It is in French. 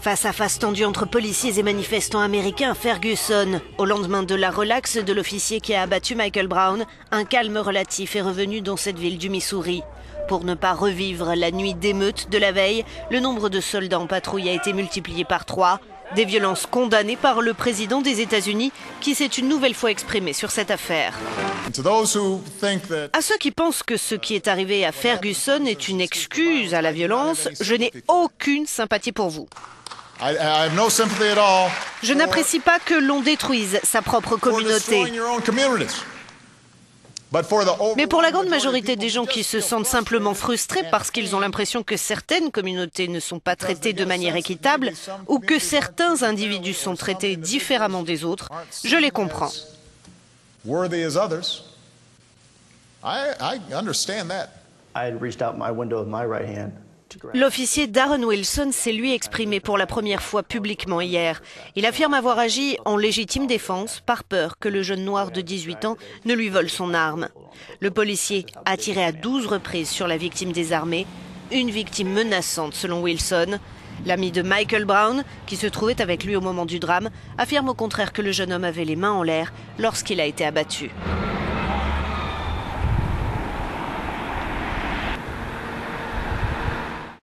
Face à face tendu entre policiers et manifestants américains à Ferguson, au lendemain de la relaxe de l'officier qui a abattu Michael Brown, un calme relatif est revenu dans cette ville du Missouri. Pour ne pas revivre la nuit d'émeute de la veille, le nombre de soldats en patrouille a été multiplié par 3. Des violences condamnées par le président des États-Unis qui s'est une nouvelle fois exprimé sur cette affaire. À ceux qui pensent que ce qui est arrivé à Ferguson est une excuse à la violence, je n'ai aucune sympathie pour vous. Je n'apprécie pas que l'on détruise sa propre communauté. Mais pour la grande majorité des gens qui se sentent simplement frustrés parce qu'ils ont l'impression que certaines communautés ne sont pas traitées de manière équitable ou que certains individus sont traités différemment des autres, je les comprends. L'officier Darren Wilson s'est lui exprimé pour la première fois publiquement hier. Il affirme avoir agi en légitime défense par peur que le jeune noir de 18 ans ne lui vole son arme. Le policier a tiré à 12 reprises sur la victime désarmée, une victime menaçante selon Wilson. L'ami de Michael Brown, qui se trouvait avec lui au moment du drame, affirme au contraire que le jeune homme avait les mains en l'air lorsqu'il a été abattu.